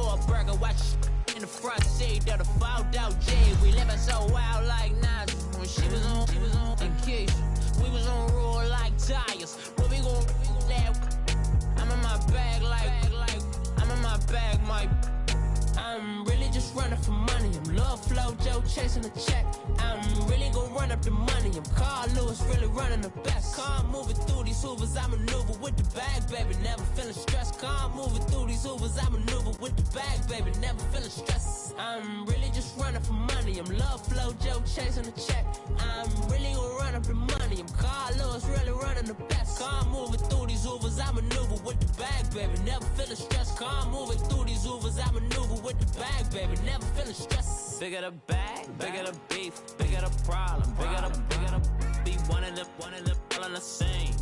for a burger, watch in the front seat of the fouled out G. We living so wild like Nas. When she was on and Keisha, we was on roll like tires. But we gon' that. I'm in my bag like I'm in my bag, Mike. I'm really just running for money. I'm Love Flow Joe chasing the check. I'm really gonna run up the money. I'm Carl Lewis, really running the best. Car moving through these Hoovers, I maneuver with the bag, baby. Never feeling stressed. Car moving through these Hoovers, I maneuver with the bag, baby. Never feeling stressed. I'm really just running for money. I'm Love Flow Joe chasing the check. I'm really gonna run up the money. I'm Carl Lewis, really running the best. Car moving through these Hoovers, I maneuver with the bag, baby. Never feeling stressed. Car moving through these Hoovers, I maneuver with the bag, baby. Never feeling stressed. Bigger the bag, bigger the beef, bigger the problem, bigger the beef. One of them all in the same.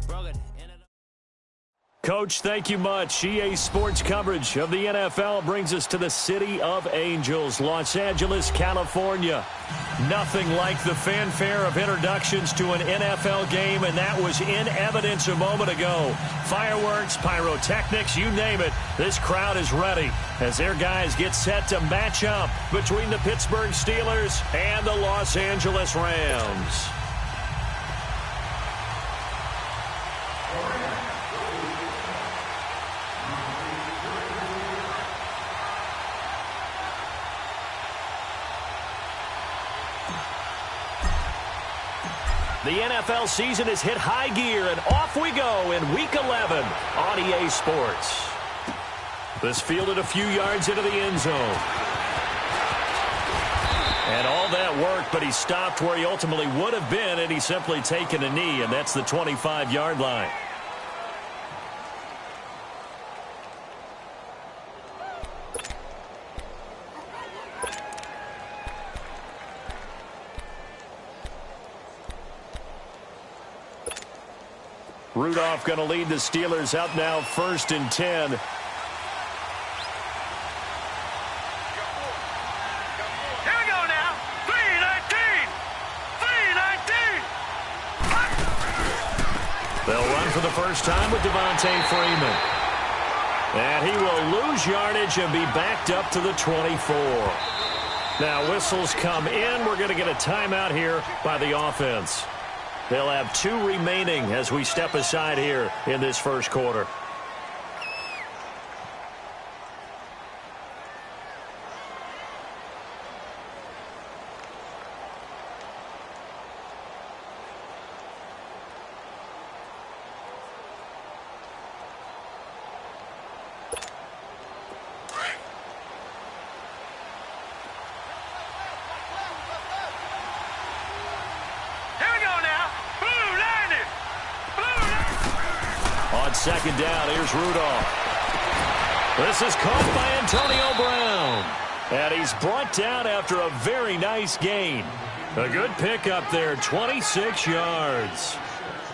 Coach, thank you much. EA Sports coverage of the NFL brings us to the City of Angels, Los Angeles, California. Nothing like the fanfare of introductions to an NFL game, and that was in evidence a moment ago. Fireworks, pyrotechnics, you name it. This crowd is ready as their guys get set to match up between the Pittsburgh Steelers and the Los Angeles Rams. The NFL season has hit high gear, and off we go in Week 11 on EA Sports. This fielded a few yards into the end zone. And all that worked, but he stopped where he ultimately would have been had he simply taken a knee, and that's the 25-yard line. Rudolph going to lead the Steelers out now, 1st and 10. Here we go now. 3-19. 3-19. They'll run for the first time with Devontae Freeman. And he will lose yardage and be backed up to the 24. Now whistles come in. We're going to get a timeout here by the offense. They'll have 2 remaining as we step aside here in this first quarter. Second down, here's Rudolph. This is caught by Antonio Brown. And he's brought down after a very nice gain. A good pickup there, 26 yards.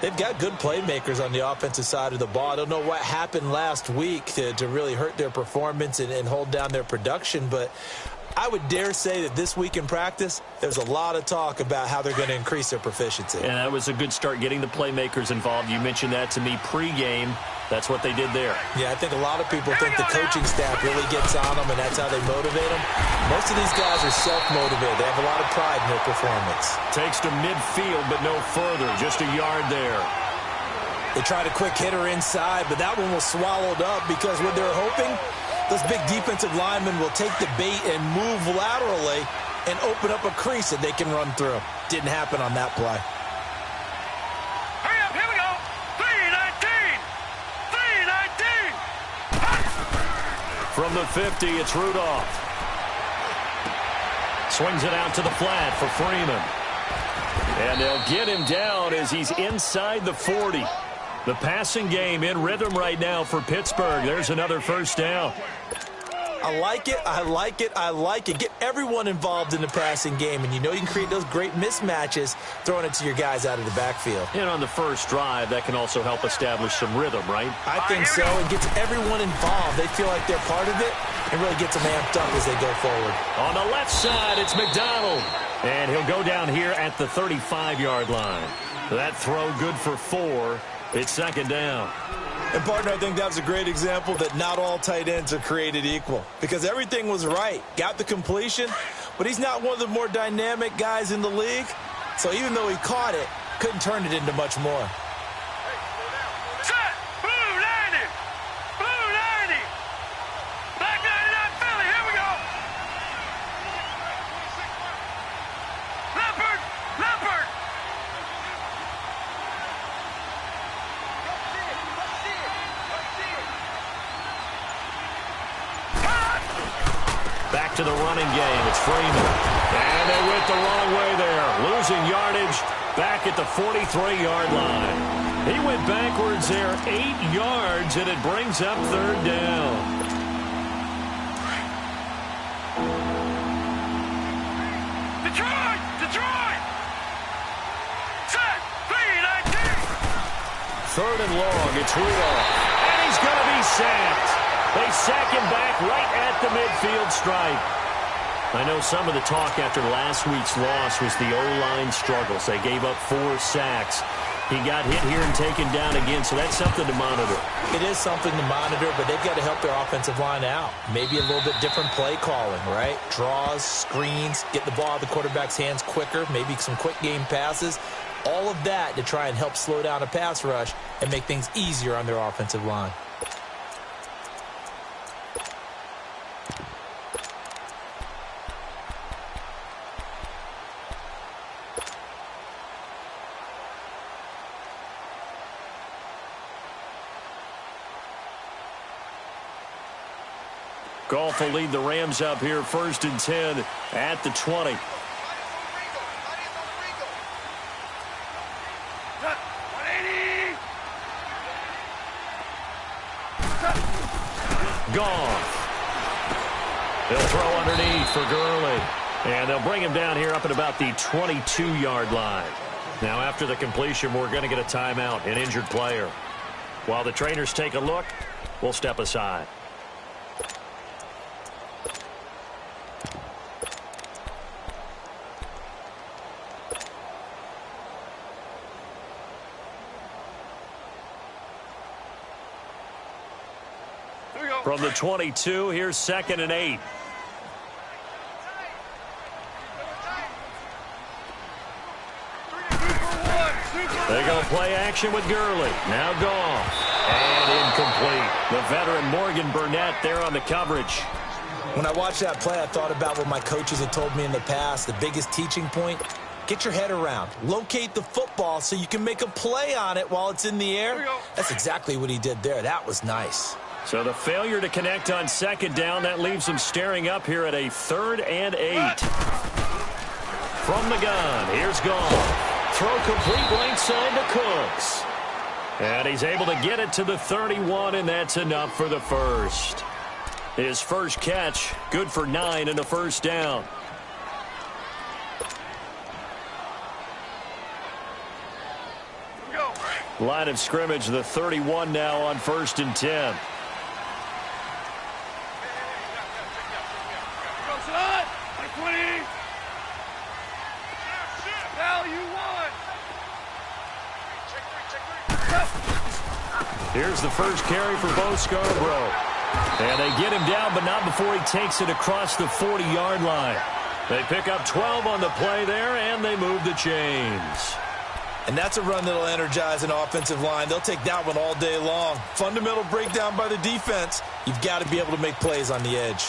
They've got good playmakers on the offensive side of the ball. I don't know what happened last week to really hurt their performance and hold down their production, but I would dare say that this week in practice, there's a lot of talk about how they're going to increase their proficiency. And that was a good start getting the playmakers involved. You mentioned that to me pregame. That's what they did there. Yeah, I think a lot of people think the coaching staff really gets on them, and that's how they motivate them. Most of these guys are self-motivated. They have a lot of pride in their performance. Takes to midfield, but no further. Just a yard there. They tried a quick hitter inside, but that one was swallowed up because what they're hoping, those big defensive linemen will take the bait and move laterally and open up a crease that they can run through. Didn't happen on that play. Hurry up, here we go. 3-19. 3-19. From the 50, it's Rudolph. Swings it out to the flat for Freeman. And they'll get him down as he's inside the 40. The passing game in rhythm right now for Pittsburgh. There's another first down. I like it, I like it, I like it. Get everyone involved in the passing game, and you know you can create those great mismatches throwing it to your guys out of the backfield. And on the first drive, that can also help establish some rhythm, right? I think so. It gets everyone involved. They feel like they're part of it and really gets them amped up as they go forward. On the left side, it's McDonald. And he'll go down here at the 35-yard line. That throw good for 4. It's second down. And, partner, I think that was a great example that not all tight ends are created equal because everything was right. Got the completion, but he's not one of the more dynamic guys in the league. So even though he caught it, couldn't turn it into much more. Set! Blue 90! Blue 90! Black 99 Philly, here we go! Leopard! Leopard! Back to the running game. It's Freeman. And they went the wrong way there. Losing yardage back at the 43-yard line. He went backwards there 8 yards, and it brings up third down. Detroit! Detroit! Set! 3-19! Third and long. It's Rudolph. And he's going to be sacked. They sack him back right at the midfield stripe. I know some of the talk after last week's loss was the O-line struggles. They gave up 4 sacks. He got hit here and taken down again, so that's something to monitor. It is something to monitor, but they've got to help their offensive line out. Maybe a little bit different play calling, right? Draws, screens, get the ball out of the quarterback's hands quicker, maybe some quick game passes. All of that to try and help slow down a pass rush and make things easier on their offensive line. Goff will lead the Rams up here, 1st and 10 at the 20. Goff. He'll throw underneath for Gurley. And they'll bring him down here up at about the 22-yard line. Now, after the completion, we're going to get a timeout, an injured player. While the trainers take a look, we'll step aside. From the 22, here's 2nd and 8. They go play action with Gurley. Now Goff. And incomplete. The veteran Morgan Burnett there on the coverage. When I watched that play, I thought about what my coaches had told me in the past. The biggest teaching point, get your head around. Locate the football so you can make a play on it while it's in the air. That's exactly what he did there. That was nice. So the failure to connect on 2nd down, that leaves him staring up here at a 3rd and 8. From the gun, here's Goff. Throw complete right side to Cooks. And he's able to get it to the 31, and that's enough for the first. His first catch, good for 9 and a 1st down. Line of scrimmage, the 31 now on 1st and 10. Here's the first carry for Bo Scarborough. And they get him down, but not before he takes it across the 40-yard line. They pick up 12 on the play there, and they move the chains. And that's a run that'll energize an offensive line. They'll take that one all day long. Fundamental breakdown by the defense. You've got to be able to make plays on the edge.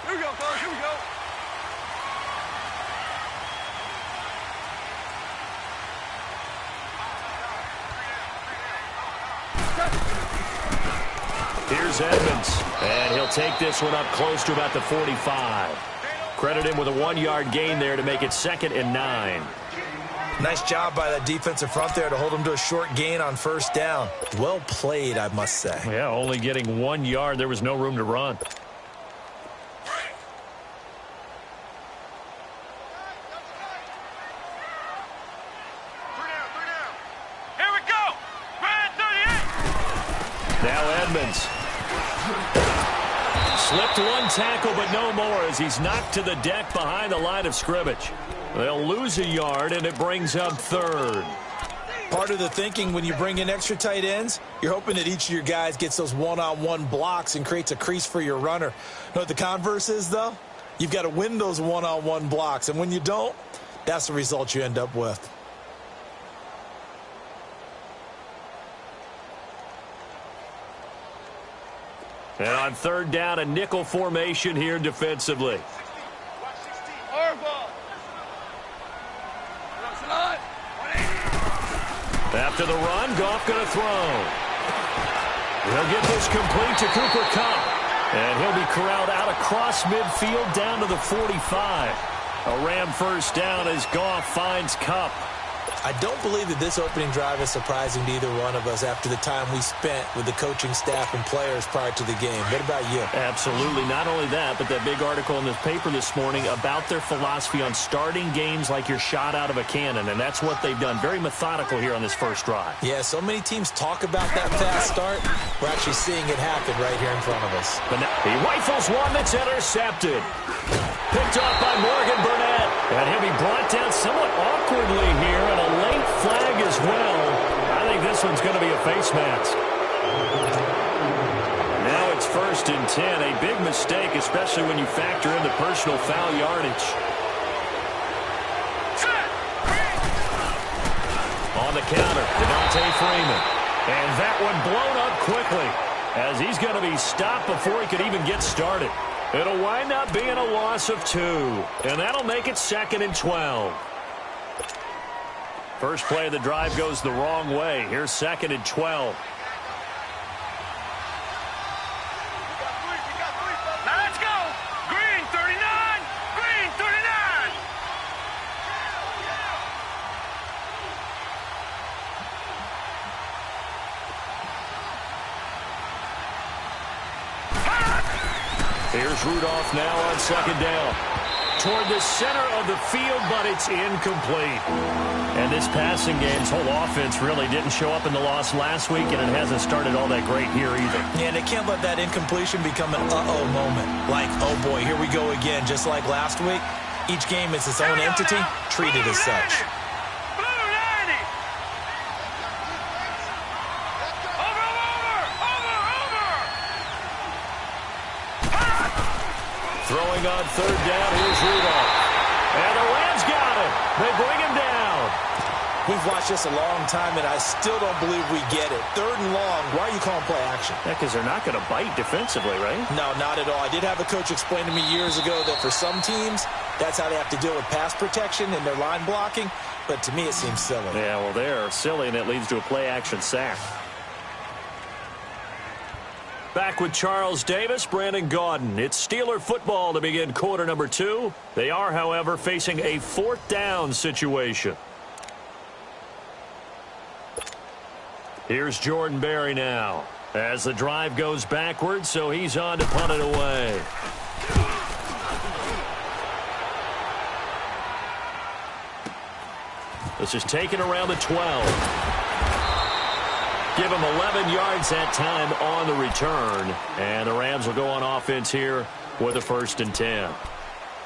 Here we go, fellas. Here we go. Here's Edmonds, and he'll take this one up close to about the 45. Credit him with a 1-yard gain there to make it 2nd and 9. Nice job by that defensive front there to hold him to a short gain on 1st down. Well played, I must say. Yeah, only getting 1 yard. There was no room to run. Here we go. Red 38. Now Edmonds. Slipped one tackle, but no more as he's knocked to the deck behind the line of scrimmage. They'll lose a yard, and it brings up 3rd. Part of the thinking when you bring in extra tight ends, you're hoping that each of your guys gets those one-on-one blocks and creates a crease for your runner. You know what the converse is, though? You've got to win those one-on-one blocks, and when you don't, that's the result you end up with. And on third down, a nickel formation here defensively. After the run, Goff going to throw. He'll get this complete to Cooper Kupp. And he'll be corralled out across midfield down to the 45. A Ram first down as Goff finds Kupp. I don't believe that this opening drive is surprising to either one of us after the time we spent with the coaching staff and players prior to the game. What about you? Absolutely. Not only that, but that big article in the paper this morning about their philosophy on starting games like you're shot out of a cannon, and that's what they've done. Very methodical here on this first drive. Yeah, so many teams talk about that fast start. We're actually seeing it happen right here in front of us. But now he rifles one that's intercepted. Picked off by Morgan Burnett. And he'll be brought down somewhat awkwardly here, and a late flag as well. I think this one's going to be a face mask. Now it's 1st and 10. A big mistake, especially when you factor in the personal foul yardage. On the counter, Devontae Freeman. And that one blown up quickly as he's going to be stopped before he could even get started. It'll wind up being a loss of 2, and that'll make it 2nd and 12. First play of the drive goes the wrong way. Here's 2nd and 12. Now let's go. Green 39. Green 39. Here's Rudolph now on 2nd down. Toward the center of the field, but it's incomplete. And this passing game's whole offense really didn't show up in the loss last week, and it hasn't started all that great here either. Yeah, and they can't let that incompletion become an uh-oh moment. Like, oh boy, here we go again, just like last week. Each game is its own entity, treated as such. Throwing on 3rd down, here's Rudolph. And the Rams got him. They bring him down. We've watched this a long time, and I still don't believe we get it. 3rd and long, why are you calling play action? Yeah, because they're not going to bite defensively, right? No, not at all. I did have a coach explain to me years ago that for some teams, that's how they have to deal with pass protection and their line blocking. But to me, it seems silly. Yeah, well, they're silly, and it leads to a play-action sack. Back with Charles Davis, Brandon Gaudin. It's Steeler football to begin quarter number 2. They are, however, facing a 4th down situation. Here's Jordan Berry now as the drive goes backwards, so he's on to punt it away. This is taken around the 12. Give him 11 yards that time on the return. And the Rams will go on offense here with a 1st and 10.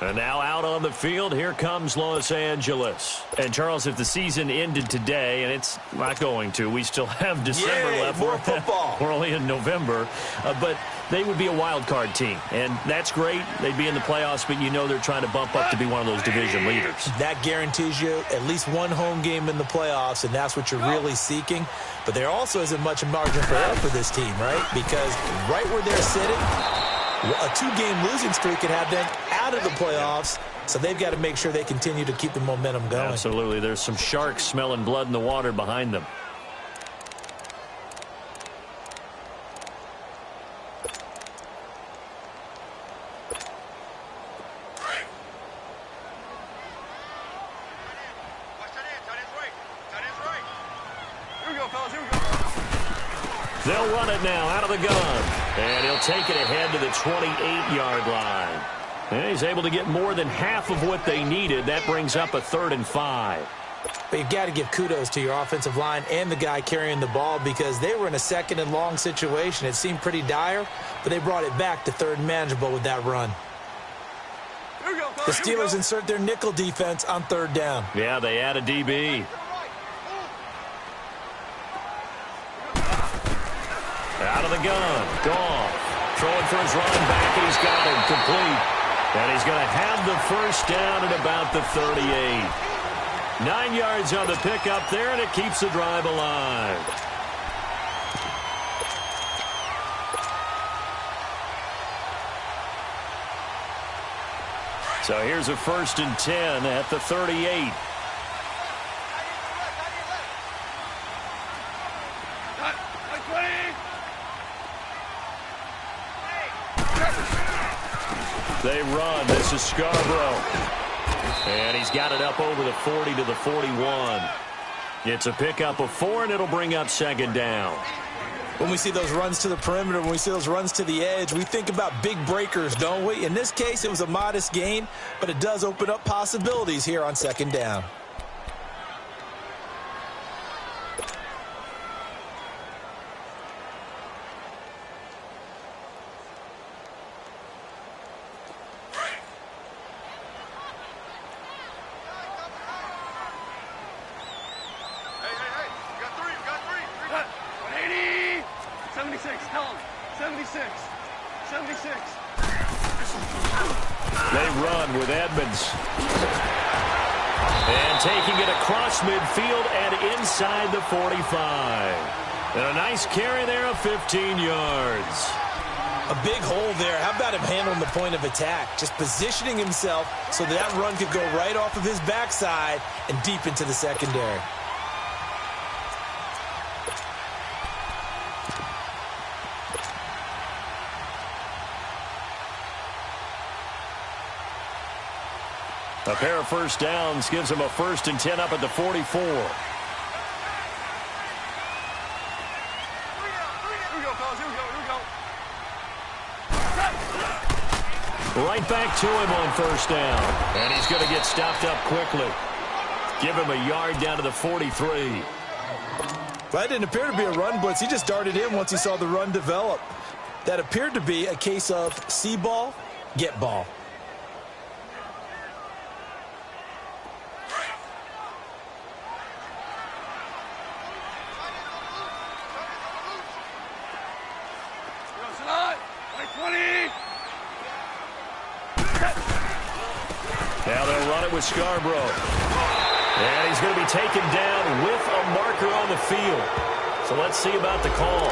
And now out on the field, here comes Los Angeles. And, Charles, if the season ended today, and it's not going to, we still have December left. More football. We're only in November. But they would be a wild card team. And that's great. They'd be in the playoffs, but you know they're trying to bump up to be one of those division leaders. That guarantees you at least one home game in the playoffs, and that's what you're really seeking. But there also isn't much margin for error for this team, right? Because right where they're sitting, a 2-game losing streak could have them out of the playoffs, so they've got to make sure they continue to keep the momentum going. Absolutely. There's some sharks smelling blood in the water behind them. They'll run it now out of the gun. And he'll take it ahead to the 28-yard line. And he's able to get more than half of what they needed. That brings up a 3rd and 5. But you've got to give kudos to your offensive line and the guy carrying the ball because they were in a 2nd and long situation. It seemed pretty dire, but they brought it back to 3rd and manageable with that run. The Steelers insert their nickel defense on 3rd down. Yeah, they add a DB. Out of the gun. Goff. Throwing for his running back, and he's got him complete. And he's going to have the first down at about the 38. 9 yards on the pickup there, and it keeps the drive alive. So here's a 1st and 10 at the 38. They run. This is Scarborough. And he's got it up over the 40 to the 41. It's a pickup of 4, and it'll bring up 2nd down. When we see those runs to the perimeter, when we see those runs to the edge, we think about big breakers, don't we? In this case, it was a modest gain, but it does open up possibilities here on 2nd down. They run with Edmonds. And taking it across midfield and inside the 45. And a nice carry there of 15 yards. A big hole there. How about him handling the point of attack? Just positioning himself so that run could go right off of his backside and deep into the secondary. A pair of first downs gives him a 1st and 10 up at the 44. Right back to him on 1st down. And he's going to get stopped up quickly. Give him a yard down to the 43. Well, that didn't appear to be a run blitz. He just darted in once he saw the run develop. That appeared to be a case of see ball, get ball. Now they'll run it with Scarborough. And he's going to be taken down with a marker on the field. So let's see about the call.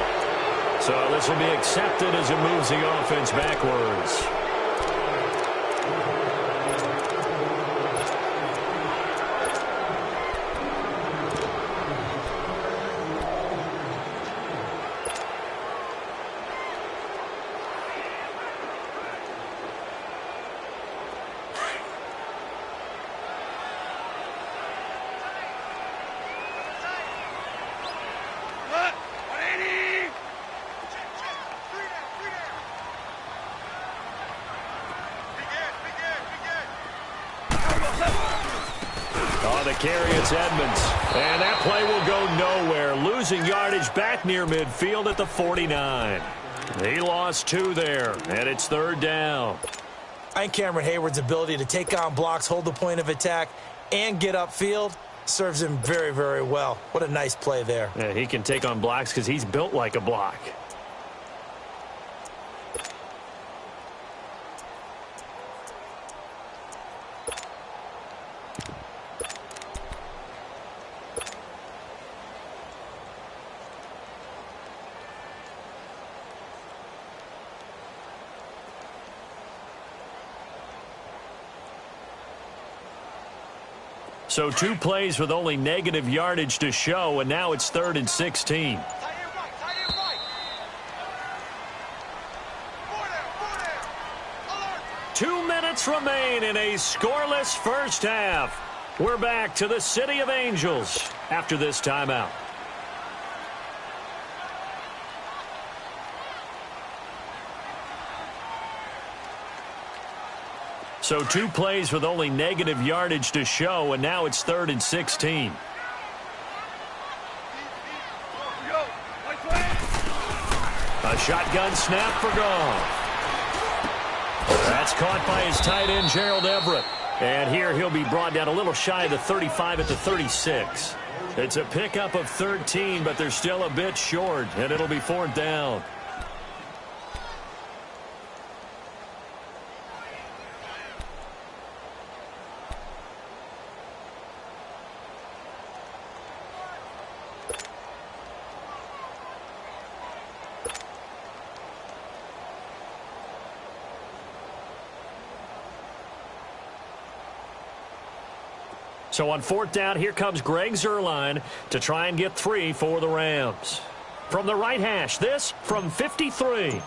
So this will be accepted as it moves the offense backwards. Carry, it's Edmonds. And that play will go nowhere. Losing yardage back near midfield at the 49. He lost 2 there, and it's 3rd down. I think Cameron Hayward's ability to take on blocks, hold the point of attack, and get upfield serves him very, very well. What a nice play there. Yeah, he can take on blocks because he's built like a block. So 2 plays with only negative yardage to show, and now it's 3rd and 16. 2 minutes remain in a scoreless first half. We're back to the City of Angels after this timeout. So 2 plays with only negative yardage to show, and now it's 3rd and 16. A shotgun snap for Goff. That's caught by his tight end, Gerald Everett. And here he'll be brought down a little shy of the 35 at the 36. It's a pickup of 13, but they're still a bit short, and it'll be 4th down. So on 4th down, here comes Greg Zuerlein to try and get 3 for the Rams. From the right hash, this from 53.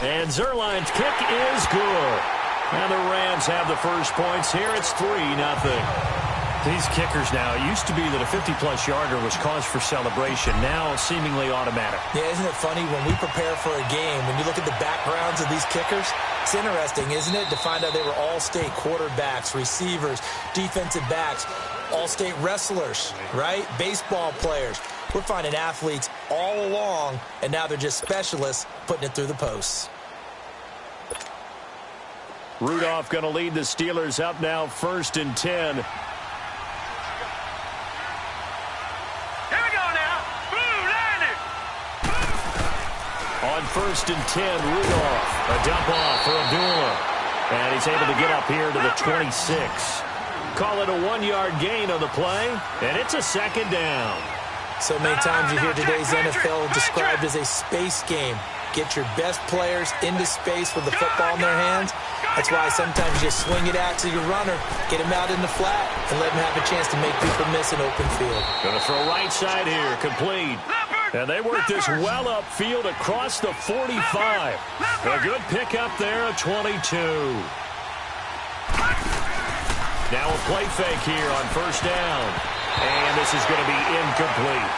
And Zuerlein's kick is good. And the Rams have the first points here. It's 3-0. These kickers now, it used to be that a 50-plus yarder was cause for celebration. Now seemingly automatic. Yeah, isn't it funny when we prepare for a game, when you look at the backgrounds of these kickers, it's interesting, isn't it, to find out they were all-state quarterbacks, receivers, defensive backs, all-state wrestlers, right? Baseball players. We're finding athletes all along, and now they're just specialists putting it through the posts. Rudolph going to lead the Steelers up now 1st and 10. On 1st and 10, Rudolph. A dump off for Abdullah. And he's able to get up here to the 26. Call it a 1-yard gain on the play, and it's a 2nd down. So many times you hear today's NFL described as a space game. Get your best players into space with the football in their hands. That's why sometimes you just swing it out to your runner, get him out in the flat, and let him have a chance to make people miss an open field. Going to throw right side here, complete. And they work this well upfield across the 45. A good pickup there at 22. Now a play fake here on 1st down. And this is going to be incomplete.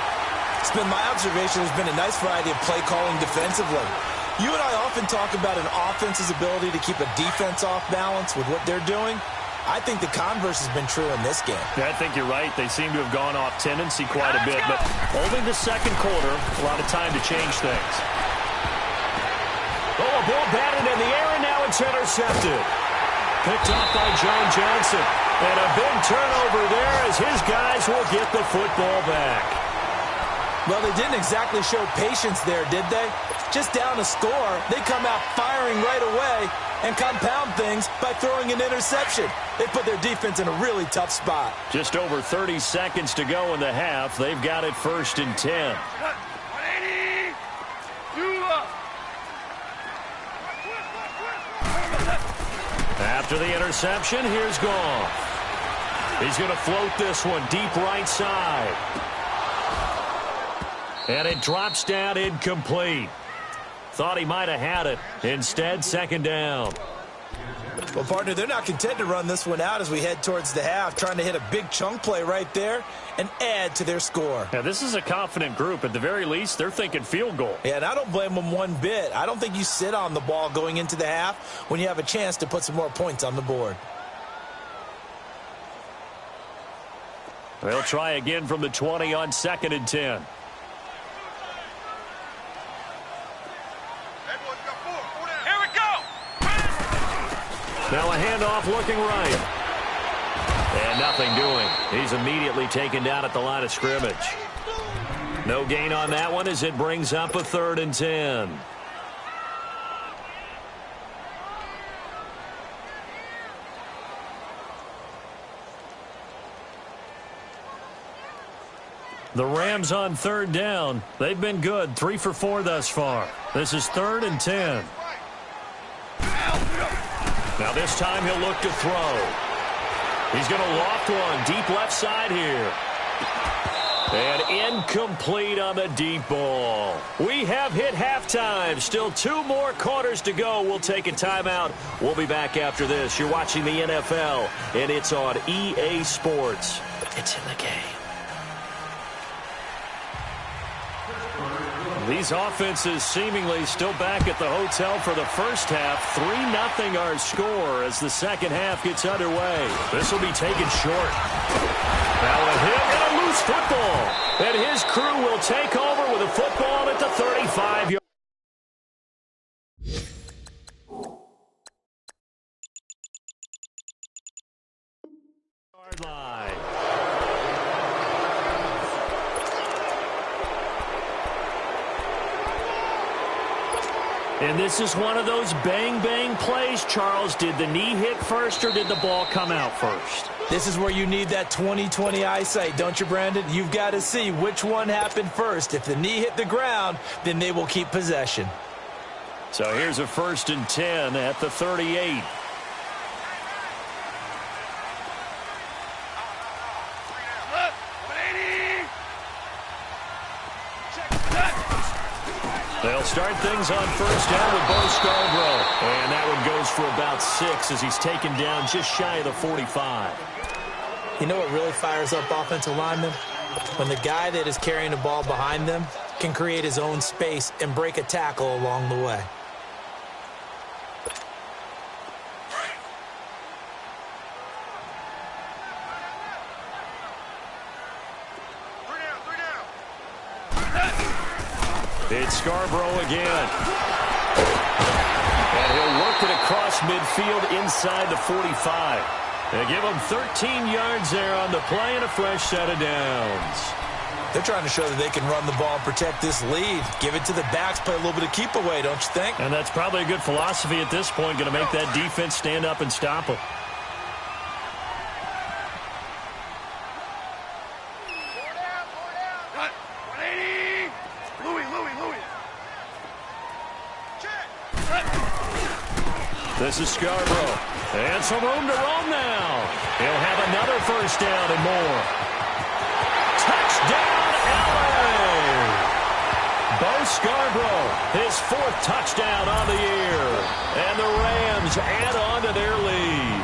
It's been my observation there's been a nice variety of play calling defensively. You and I often talk about an offense's ability to keep a defense off balance with what they're doing. I think the converse has been true in this game. Yeah, I think you're right. They seem to have gone off tendency quite a bit, but only the 2nd quarter, a lot of time to change things. Oh, a ball batted in the air, and now it's intercepted. Picked off by John Johnson. And a big turnover there as his guys will get the football back. Well, they didn't exactly show patience there, did they? Just down a score, they come out firing right away and compound things by throwing an interception. They put their defense in a really tough spot. Just over 30 seconds to go in the half. They've got it 1st and 10. After the interception, here's Goff. He's going to float this one deep right side. And it drops down incomplete. Thought he might have had it. Instead, 2nd down. Well, partner, they're not content to run this one out as we head towards the half, trying to hit a big chunk play right there and add to their score. Now, this is a confident group. At the very least, they're thinking field goal. Yeah, and I don't blame them one bit. I don't think you sit on the ball going into the half when you have a chance to put some more points on the board. They'll try again from the 20 on 2nd and 10. Now a handoff looking right. And nothing doing. He's immediately taken down at the line of scrimmage. No gain on that one as it brings up a 3rd and 10. The Rams on 3rd down. They've been good. 3 for 4 thus far. This is 3rd and 10. Now this time he'll look to throw. He's going to loft one deep left side here. And incomplete on the deep ball. We have hit halftime. Still 2 more quarters to go. We'll take a timeout. We'll be back after this. You're watching the NFL, and it's on EA Sports. It's in the game. These offenses seemingly still back at the hotel for the first half. 3-0 our score as the second half gets underway. This will be taken short. Now a hit and a loose football. And his crew will take over with a football at the 35-yard. And this is one of those bang-bang plays, Charles. Did the knee hit first or did the ball come out first? This is where you need that 20/20 eyesight, don't you, Brandon? You've got to see which one happened first. If the knee hit the ground, then they will keep possession. So here's a 1st and 10 at the 38. They'll start things on 1st down with Bo Scarborough. And that one goes for about 6 as he's taken down just shy of the 45. You know what really fires up offensive linemen? When the guy that is carrying the ball behind them can create his own space and break a tackle along the way. It's Scarborough again. And he'll work it across midfield inside the 45. They give him 13 yards there on the play and a fresh set of downs. They're trying to show that they can run the ball and protect this lead. Give it to the backs, play a little bit of keep away, don't you think? And that's probably a good philosophy at this point, going to make that defense stand up and stop them. This is Scarborough. And some room to roam now. He'll have another 1st down and more. Touchdown, LA! Bo Scarborough, his 4th touchdown on the year. And the Rams add on to their lead.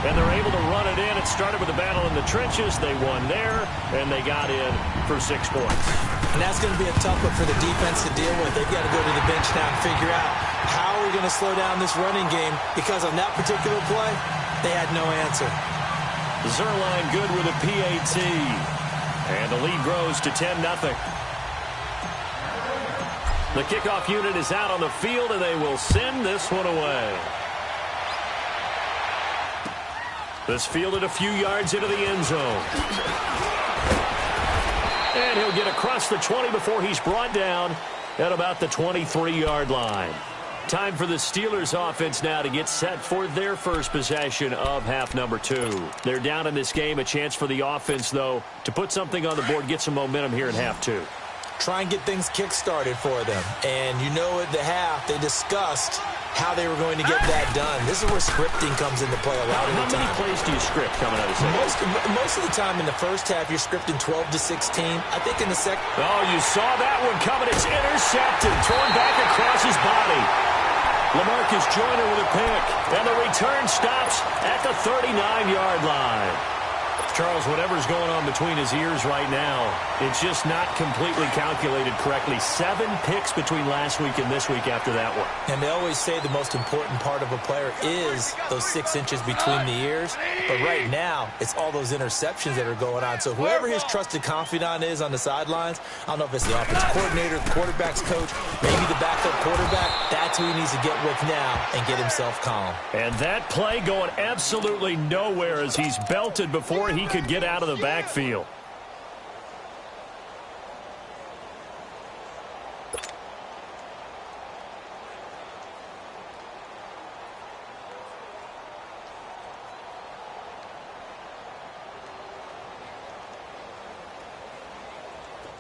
And they're able to run it in. It started with a battle in the trenches. They won there, and they got in for 6 points. And that's going to be a tough one for the defense to deal with. They've got to go to the bench now and figure out how are we going to slow down this running game, because on that particular play, they had no answer. Zerline good with a PAT. And the lead grows to 10-0. The kickoff unit is out on the field, and they will send this one away. This fielded a few yards into the end zone. And he'll get across the 20 before he's brought down at about the 23-yard line. Time for the Steelers offense now to get set for their first possession of half number 2. They're down in this game. A chance for the offense, though, to put something on the board, get some momentum here in half 2. Try and get things kick-started for them. And you know at the half, they discussed how they were going to get that done. This is where scripting comes into play a lot of the time. How many plays do you script coming out of second? Most of the time in the first half, you're scripting 12 to 16. I think in the second... Oh, you saw that one coming. It's intercepted. Thrown back across his body. LaMarcus Joyner with a pick. And the return stops at the 39-yard line. Charles, whatever's going on between his ears right now, it's just not completely calculated correctly. 7 picks between last week and this week after that one. And they always say the most important part of a player is those 6 inches between the ears. But right now, it's all those interceptions that are going on. So whoever his trusted confidant is on the sidelines, I don't know if it's the offensive coordinator, the quarterback's coach, maybe the backup quarterback, that's who he needs to get with now and get himself calm. And that play going absolutely nowhere as he's belted before he could get out of the backfield.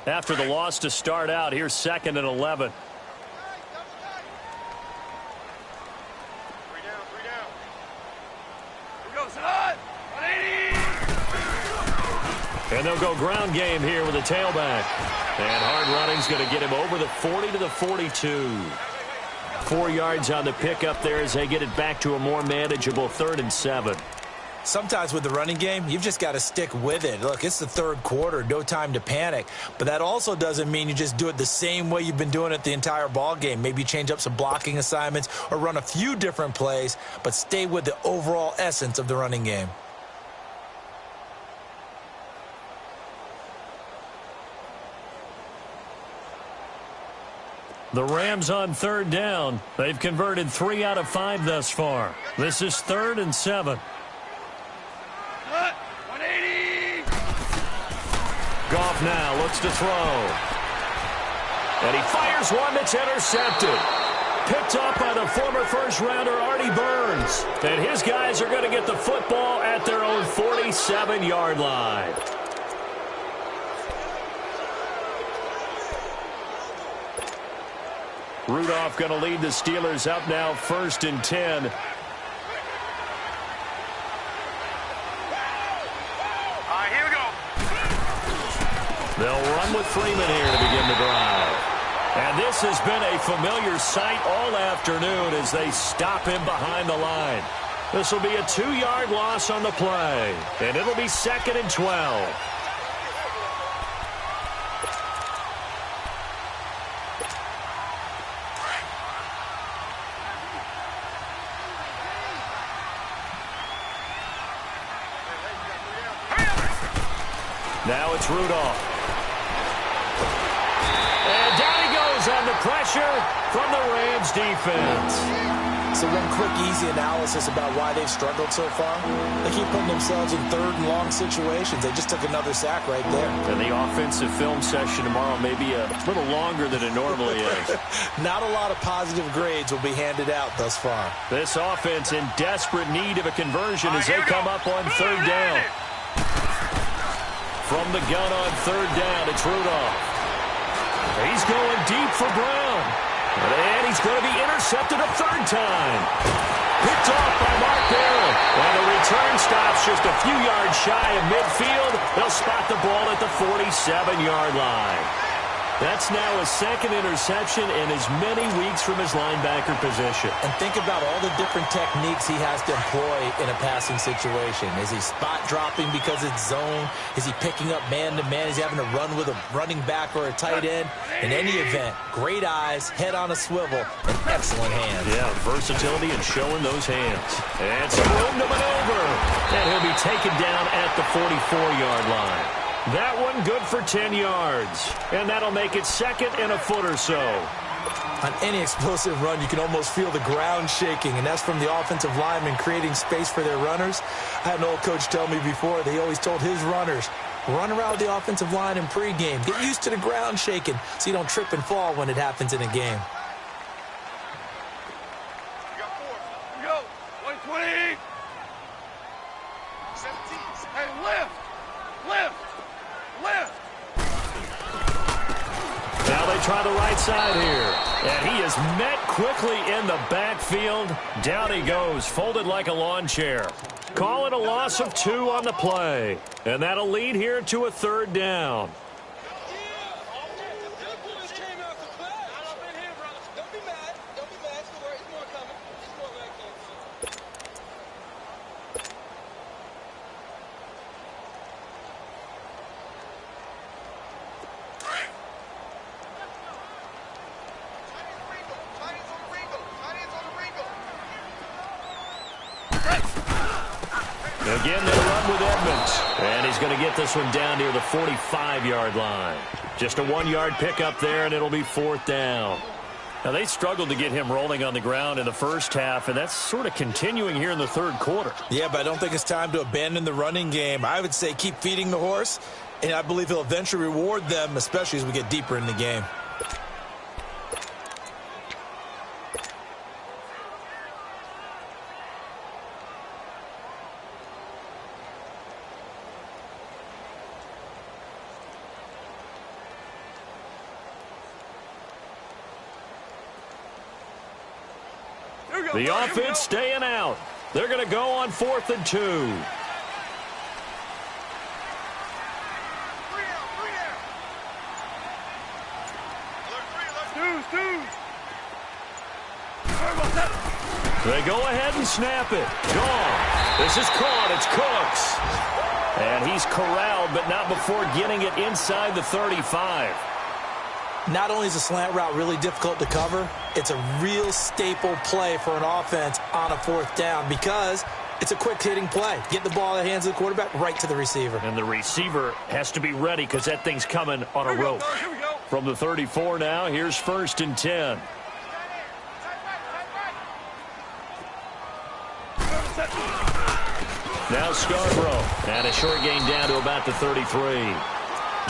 After the loss to start out, here's 2nd and 11. And they'll go ground game here with a tailback. And hard running's going to get him over the 40 to the 42. 4 yards on the pickup there as they get it back to a more manageable 3rd and 7. Sometimes with the running game, you've just got to stick with it. Look, it's the 3rd quarter, no time to panic. But that also doesn't mean you just do it the same way you've been doing it the entire ball game. Maybe change up some blocking assignments or run a few different plays, but stay with the overall essence of the running game. The Rams on 3rd down. They've converted 3 out of 5 thus far. This is 3rd and 7. 180. Goff now looks to throw. And he fires one that's intercepted. Picked up by the former first-rounder Artie Burns. And his guys are going to get the football at their own 47-yard line. Rudolph going to lead the Steelers up now 1st and 10. Here we go. They'll run with Freeman here to begin the drive. And this has been a familiar sight all afternoon as they stop him behind the line. This will be a 2-yard loss on the play. And it'll be 2nd and 12. Now it's Rudolph. And down he goes under pressure from the Rams defense. So one quick, easy analysis about why they've struggled so far. They keep putting themselves in 3rd and long situations. They just took another sack right there. And the offensive film session tomorrow may be a little longer than it normally is. Not a lot of positive grades will be handed out thus far. This offense in desperate need of a conversion as they come up on 3rd down. From the gun on 3rd down, it's Rudolph. He's going deep for Brown. And he's going to be intercepted a 3rd time. Picked off by Mark Barron. And the return stops just a few yards shy of midfield. They'll spot the ball at the 47-yard line. That's now his 2nd interception in as many weeks from his linebacker position. And think about all the different techniques he has to employ in a passing situation. Is he spot dropping because it's zone? Is he picking up man-to-man? Is he having to run with a running back or a tight end? In any event, great eyes, head on a swivel, and excellent hands. Yeah, versatility and showing those hands. And some room to maneuver. And he'll be taken down at the 44-yard line. That one good for 10 yards. And that'll make it 2nd and a foot or so. On any explosive run, you can almost feel the ground shaking, and that's from the offensive linemen creating space for their runners. I had an old coach tell me before that he always told his runners, run around the offensive line in pregame. Get used to the ground shaking so you don't trip and fall when it happens in a game. We got 4. Here we go. 120. 17. Hey, lift. Lift. Lift. Now they try the right side here. And he is met quickly in the backfield. Down he goes, folded like a lawn chair. Call it a loss of 2 on the play. And that'll lead here to a 3rd down. Again, they run with Edmonds. And he's going to get this one down near the 45-yard line. Just a 1-yard pickup there, and it'll be 4th down. Now, they struggled to get him rolling on the ground in the first half, and that's sort of continuing here in the 3rd quarter. Yeah, but I don't think it's time to abandon the running game. I would say keep feeding the horse, and I believe he'll eventually reward them, especially as we get deeper in the game. The offense staying out. They're going to go on 4th and 2. 3 down. 2. They go ahead and snap it. Gone. This is caught. It's Cooks. And he's corralled, but not before getting it inside the 35. Not only is a slant route really difficult to cover, it's a real staple play for an offense on a 4th down because it's a quick-hitting play. Get the ball in the hands of the quarterback right to the receiver. And the receiver has to be ready because that thing's coming on a rope. Here we go. From the 34 now, here's 1st and 10. Now Scarborough. And a short gain down to about the 33.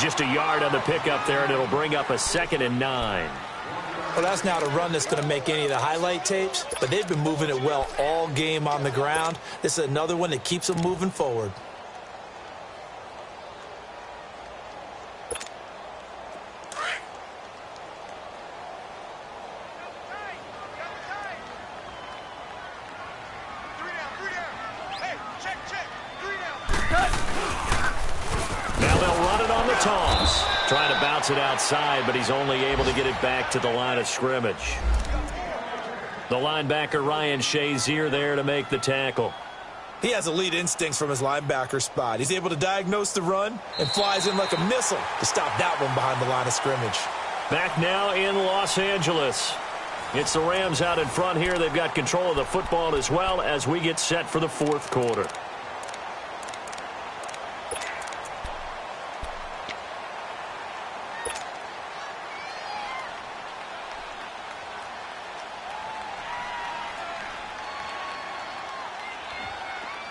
Just a yard on the pickup there, and it'll bring up a 2nd and 9. Well, that's not a run that's going to make any of the highlight tapes, but they've been moving it well all game on the ground. This is another one that keeps them moving forward. Trying to bounce it outside, but he's only able to get it back to the line of scrimmage. The linebacker, Ryan Shazier, there to make the tackle. He has elite instincts from his linebacker spot. He's able to diagnose the run and flies in like a missile to stop that one behind the line of scrimmage. Back now in Los Angeles. It's the Rams out in front here. They've got control of the football as well as we get set for the 4th quarter.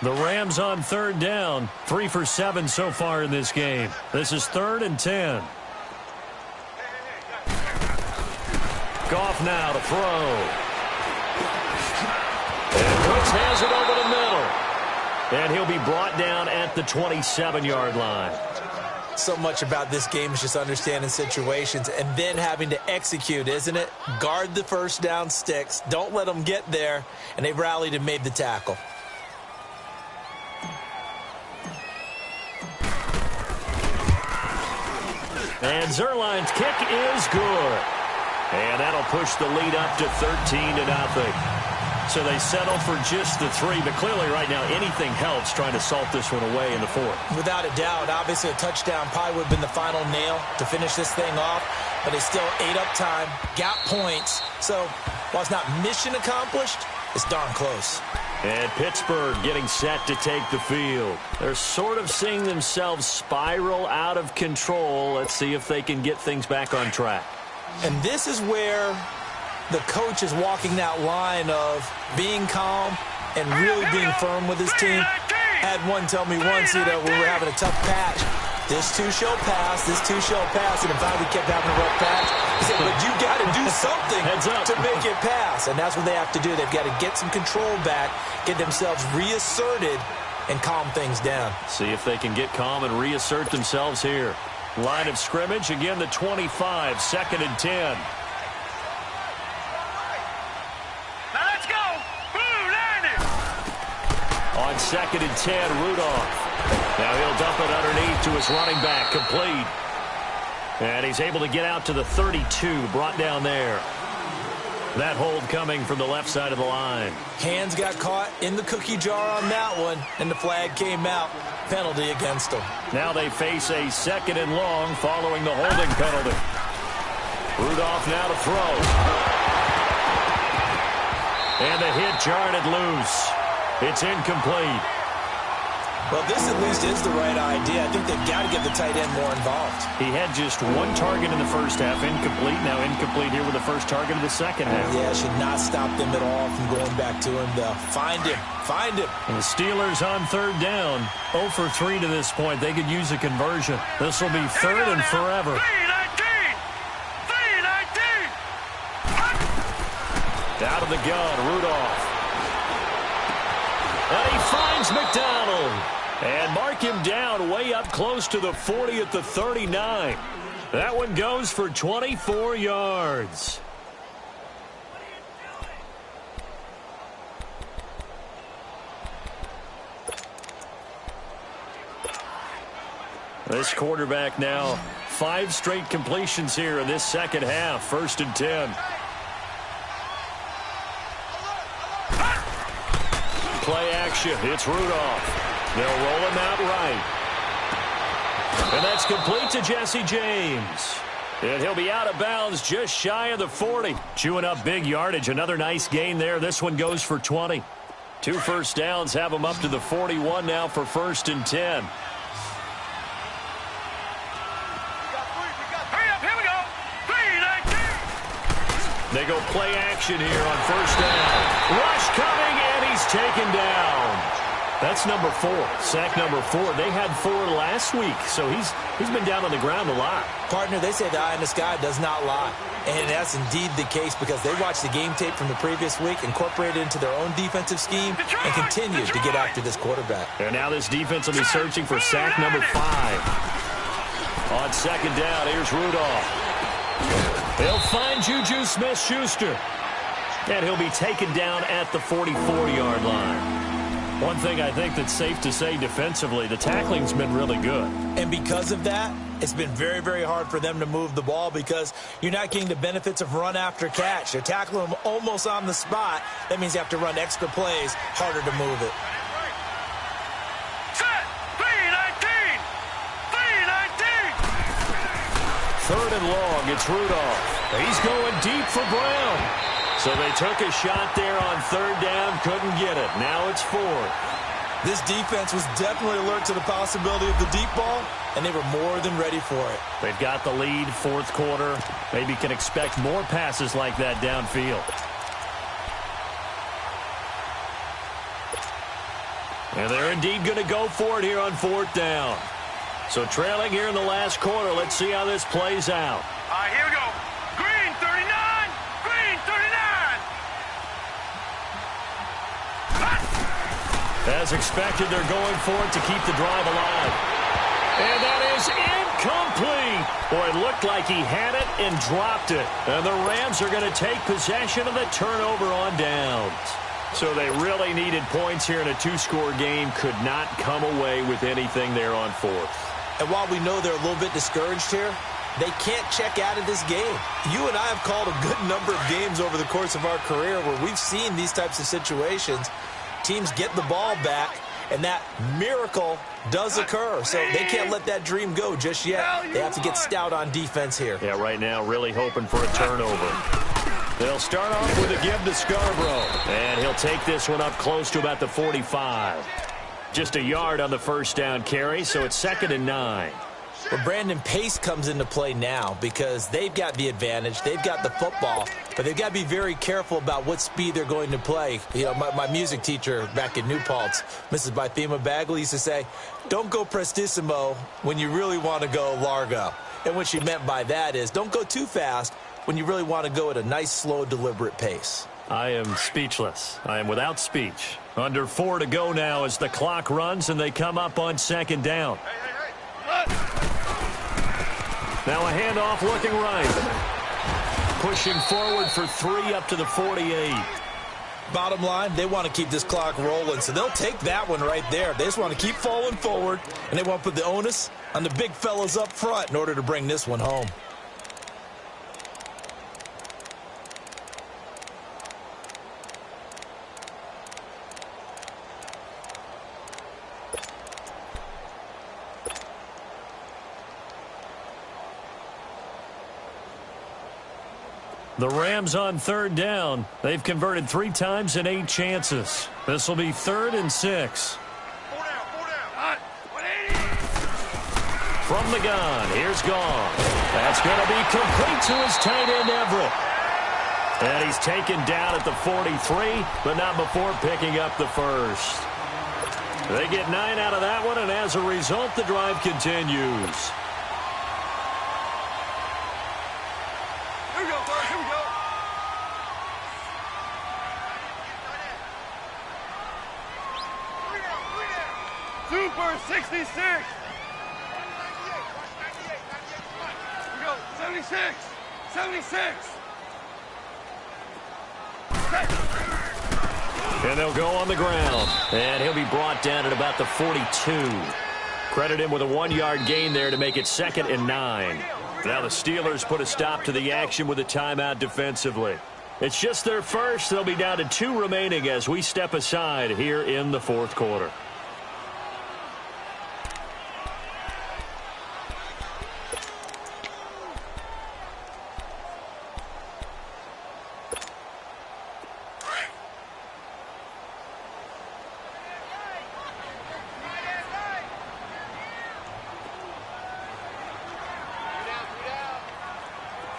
The Rams on 3rd down, 3 for 7 so far in this game. This is 3rd and 10. Goff now to throw. And Cooks has it over the middle. And he'll be brought down at the 27-yard line. So much about this game is just understanding situations and then having to execute, isn't it? Guard the first down sticks. Don't let them get there. And they rallied and made the tackle. And Zerline's kick is good. And that'll push the lead up to 13-0. So they settle for just the 3, but clearly right now anything helps trying to salt this one away in the 4th. Without a doubt, obviously a touchdown probably would have been the final nail to finish this thing off, but they still ate up time, got points. So while it's not mission accomplished, it's darn close. And Pittsburgh getting set to take the field. They're sort of seeing themselves spiral out of control. Let's see if they can get things back on track. And this is where the coach is walking that line of being calm and really being firm with his team. I had one tell me once, when we were having a tough patch, this too shall pass, this too shall pass, and in fact we kept having a rough patch. He said, but you got to do something to make it pass, and that's what they have to do. They've got to get some control back, get themselves reasserted, and calm things down. See if they can get calm and reassert themselves here. Line of scrimmage, again the 25, 2nd and 10. Now let's go. Blue line it. On 2nd and 10, Rudolph. Now he'll dump it underneath to his running back, complete. And he's able to get out to the 32, brought down there. That hold coming from the left side of the line. Hands got caught in the cookie jar on that one, and the flag came out. Penalty against them. Now they face a 2nd and long following the holding penalty. Rudolph now to throw. And the hit jarred it loose. It's incomplete. Well, this at least is the right idea. I think they've got to get the tight end more involved. He had just one target in the first half, incomplete. Now incomplete here with the first target of the second half. Yeah, should not stop them at all from going back to him, though. Find him. Find him. And the Steelers on 3rd down. 0 for 3 to this point. They could use a conversion. This will be 3rd and forever. 3-19. Out of the gun, Rudolph. And he finds McDonald. And mark him down way up close to the 40 at the 39. That one goes for 24 yards. This quarterback now 5 straight completions here in this second half. 1st and 10. Play action. It's Rudolph. They'll roll him out right. And that's complete to Jesse James. And he'll be out of bounds just shy of the 40. Chewing up big yardage. Another nice gain there. This one goes for 20. 2 first downs have him up to the 41 now for 1st and 10. They go play action here on 1st down. Rush coming, and he's taken down. That's number 4, sack number 4. They had 4 last week, so he's been down on the ground a lot. Partner, they say the eye in the sky does not lie. And that's indeed the case because they watched the game tape from the previous week, incorporated it into their own defensive scheme, and continued to get after this quarterback. And now this defense will be searching for sack number 5. On second down, here's Rudolph. He'll find Juju Smith-Schuster. And he'll be taken down at the 44-yard line. One thing I think that's safe to say defensively, the tackling's been really good. And because of that, it's been very, very hard for them to move the ball because you're not getting the benefits of run after catch. They're tackling them almost on the spot. That means you have to run extra plays, harder to move it. Set! 3-19! 3-19! Third and long, it's Rudolph. He's going deep for Brown. So they took a shot there on third down, couldn't get it. Now it's 4. This defense was definitely alert to the possibility of the deep ball, and they were more than ready for it. They've got the lead, fourth quarter. Maybe can expect more passes like that downfield. And they're indeed going to go for it here on fourth down. So trailing here in the last quarter. Let's see how this plays out. All right, here we go. Green 39! Green 39! As expected, they're going for it to keep the drive alive. And that is incomplete. Boy, it looked like he had it and dropped it. And the Rams are going to take possession of the turnover on downs. So they really needed points here in a 2-score game. Could not come away with anything there on fourth. And while we know they're a little bit discouraged here, they can't check out of this game. You and I have called a good number of games over the course of our career where we've seen these types of situations. Teams get the ball back, and that miracle does occur. So they can't let that dream go just yet. They have to get stout on defense here. Yeah, right now really hoping for a turnover. They'll start off with a give to Scarborough. And he'll take this one up close to about the 45. Just a yard on the first down carry, so it's 2nd and 9. Well, Brandon, pace comes into play now because they've got the advantage. They've got the football, but they've got to be very careful about what speed they're going to play. You know, my music teacher back in New Paltz, Mrs. Bythema Bagley, used to say, don't go prestissimo when you really want to go largo. And what she meant by that is don't go too fast when you really want to go at a nice, slow, deliberate pace. I am speechless. I am without speech. Under 4 to go now as the clock runs and they come up on second down. Now a handoff looking right. Pushing forward for 3 up to the 48. Bottom line, they want to keep this clock rolling, so they'll take that one right there. They just want to keep falling forward, and they want to put the onus on the big fellas up front in order to bring this one home. The Rams on third down. They've converted 3 times in 8 chances. This will be 3rd and 6. 4 down. 180. From the gun, here's Gone. That's going to be complete to his tight end, Everett. And he's taken down at the 43, but not before picking up the first. They get 9 out of that one, and as a result, the drive continues. Super 66. Here we go. 76. 76. And they'll go on the ground. And he'll be brought down at about the 42. Credit him with a 1-yard gain there to make it 2nd and 9. Now the Steelers put a stop to the action with a timeout defensively. It's just their first. They'll be down to 2 remaining as we step aside here in the fourth quarter.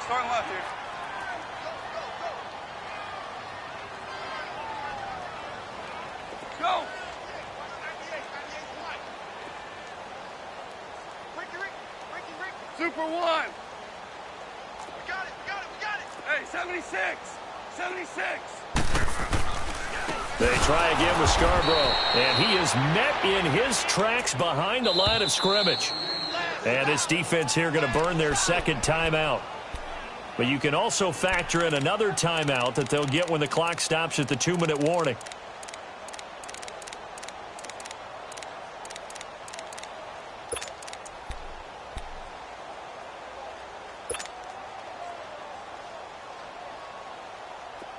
Starting left here. Go. Super 1. We got it, we got it, we got it. Hey, 76. 76. They try again with Scarborough, and he is met in his tracks behind the line of scrimmage. And this defense here going to burn their second timeout. But you can also factor in another timeout that they'll get when the clock stops at the 2-minute warning.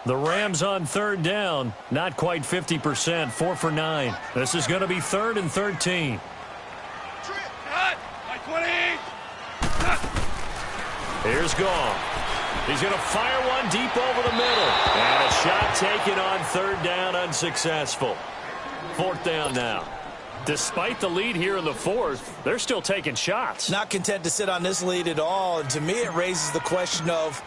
The Rams on third down, not quite 50%, 4 for 9. This is going to be 3rd and 13. Cut. My 20. Cut. Here's Goff. He's going to fire one deep over the middle. And a shot taken on 3rd down, unsuccessful. 4th down now. Despite the lead here in the 4th, they're still taking shots. Not content to sit on this lead at all. And to me, it raises the question of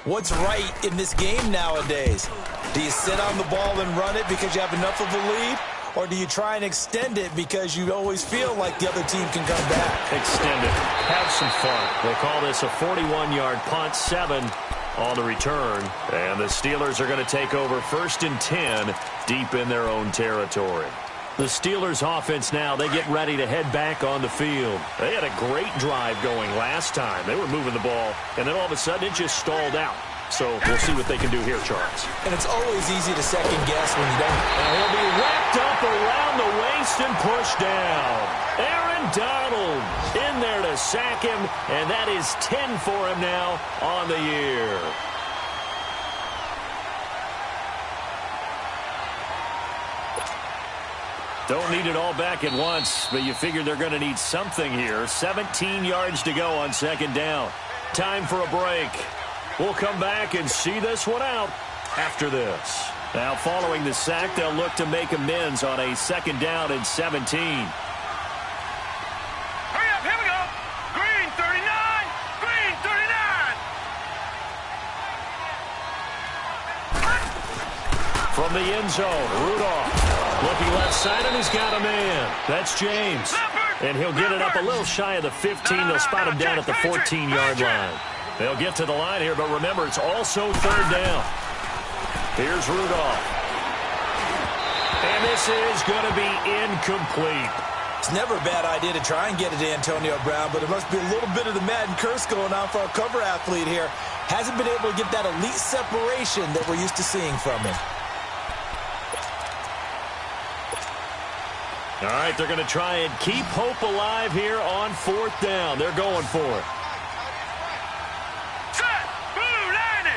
what's right in this game nowadays. Do you sit on the ball and run it because you have enough of a lead? Or do you try and extend it because you always feel like the other team can come back? Extend it. Have some fun. We'll call this a 41-yard punt, 7 on the return. And the Steelers are going to take over 1st and 10 deep in their own territory. The Steelers offense now, they get ready to head back on the field. They had a great drive going last time. They were moving the ball, and then all of a sudden it just stalled out. So we'll see what they can do here, Charles. And it's always easy to second guess when you don't. And he'll be wrapped up around the waist and pushed down. Aaron Donald in there to sack him, and that is 10 for him now on the year. Don't need it all back at once, but you figure they're going to need something here. 17 yards to go on 2nd down. Time for a break. We'll come back and see this one out after this. Now, following the sack, they'll look to make amends on a 2nd down and 17. Hurry up, here we go. Green 39. Green 39. From the end zone, Rudolph. Looking left side, and he's got a man. That's James. And he'll get it up a little shy of the 15. They'll spot him down at the 14-yard line. They'll get to the line here, but remember, it's also 3rd down. Here's Rudolph. And this is going to be incomplete. It's never a bad idea to try and get it to Antonio Brown, but there must be a little bit of the Madden curse going on for our cover athlete here. Hasn't been able to get that elite separation that we're used to seeing from him. All right, they're going to try and keep hope alive here on 4th down. They're going for it. Set. Blue 90.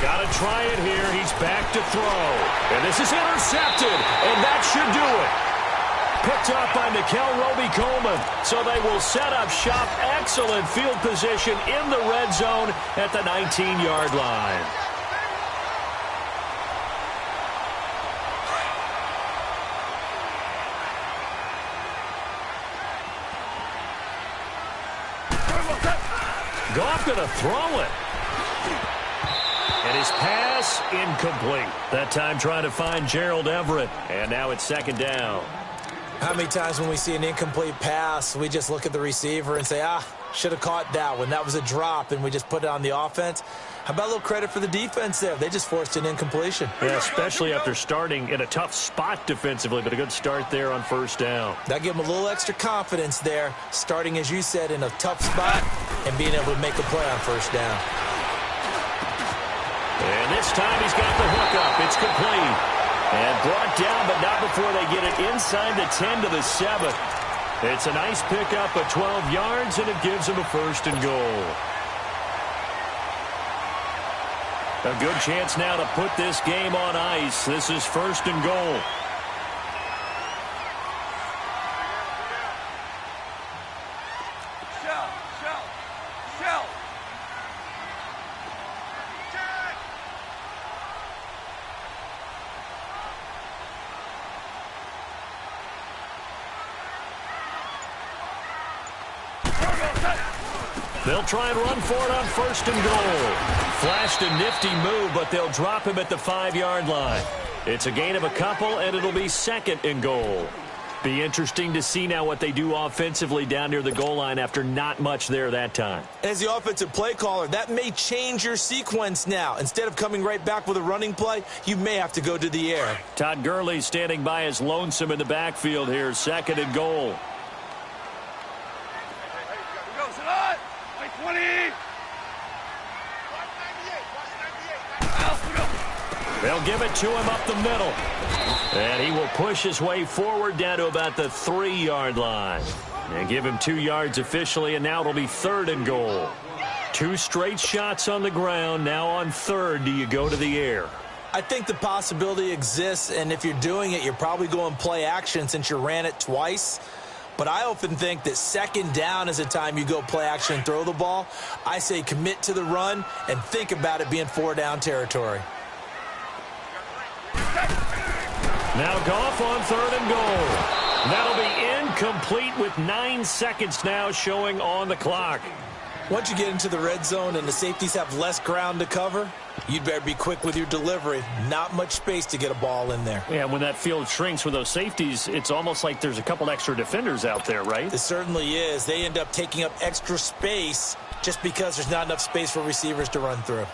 Got to try it here. He's back to throw. And this is intercepted, and that should do it. Picked up by Nickel Roby-Coleman. So they will set up shop. Excellent field position in the red zone at the 19-yard line. Goff going to throw it. And his pass incomplete. That time trying to find Gerald Everett. And now it's 2nd down. How many times when we see an incomplete pass, we just look at the receiver and say, should have caught that one. That was a drop, and we just put it on the offense. How about a little credit for the defense there? They just forced an incompletion. Yeah, especially after starting in a tough spot defensively, but a good start there on 1st down. That gave them a little extra confidence there, starting, as you said, in a tough spot and being able to make a play on 1st down. And this time he's got the hook up. It's complete. And brought down, but not before they get it inside the 10 to the 7. It's a nice pickup of 12 yards, and it gives them a 1st and goal. A good chance now to put this game on ice. This is 1st and goal. Shell. They'll try and run for it on 1st and goal. Flashed a nifty move, but they'll drop him at the 5-yard line. It's a gain of a couple, and it'll be 2nd and goal. Be interesting to see now what they do offensively down near the goal line after not much there that time. As the offensive play caller, that may change your sequence now. Instead of coming right back with a running play, you may have to go to the air. Todd Gurley standing by as lonesome in the backfield here, 2nd and goal. They'll give it to him up the middle. And he will push his way forward down to about the 3-yard line. And give him 2 yards officially, and now it'll be 3rd and goal. 2 straight shots on the ground. Now on 3rd, do you go to the air? I think the possibility exists, and if you're doing it, you're probably going play action since you ran it twice. But I often think that 2nd down is a time you go play action and throw the ball. I say commit to the run and think about it being 4-down territory. Now Goff on 3rd and goal. That'll be incomplete with 9 seconds now showing on the clock. Once you get into the red zone and the safeties have less ground to cover, you'd better be quick with your delivery. Not much space to get a ball in there. Yeah, when that field shrinks with those safeties, it's almost like there's a couple extra defenders out there, right? It certainly is. They end up taking up extra space just because there's not enough space for receivers to run through.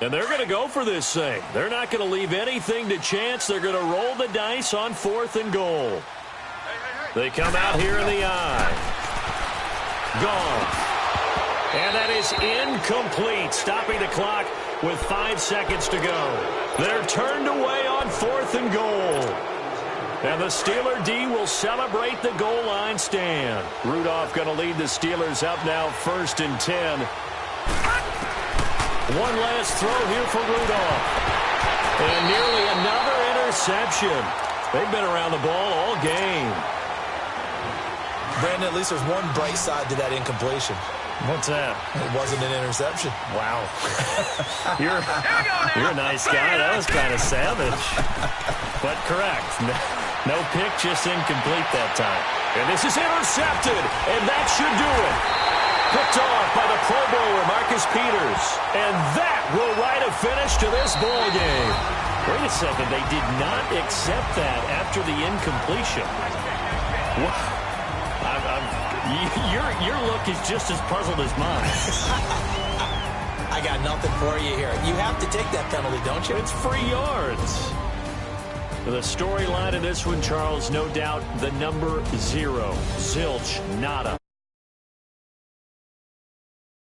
And they're going to go for this thing. They're not going to leave anything to chance. They're going to roll the dice on 4th and goal. They come out here in the eye. Gone. And that is incomplete, stopping the clock with 5 seconds to go. They're turned away on 4th and goal. And the Steeler D will celebrate the goal line stand. Rudolph going to lead the Steelers up now 1st and 10. One last throw here for Rudolph. And nearly another interception. They've been around the ball all game. Brandon, at least there's one bright side to that incompletion. What's that? It wasn't an interception. Wow. You're a nice guy. That was kind of savage. But correct. No pick, just incomplete that time. And this is intercepted. And that should do it. Picked off by the Pro Bowler, Marcus Peters. And that will write a finish to this ball game. Wait a second. They did not accept that after the incompletion. Your look is just as puzzled as mine. I got nothing for you here. You have to take that penalty, don't you? It's free yards. The storyline of this one, Charles, no doubt the number 0. Zilch, nada.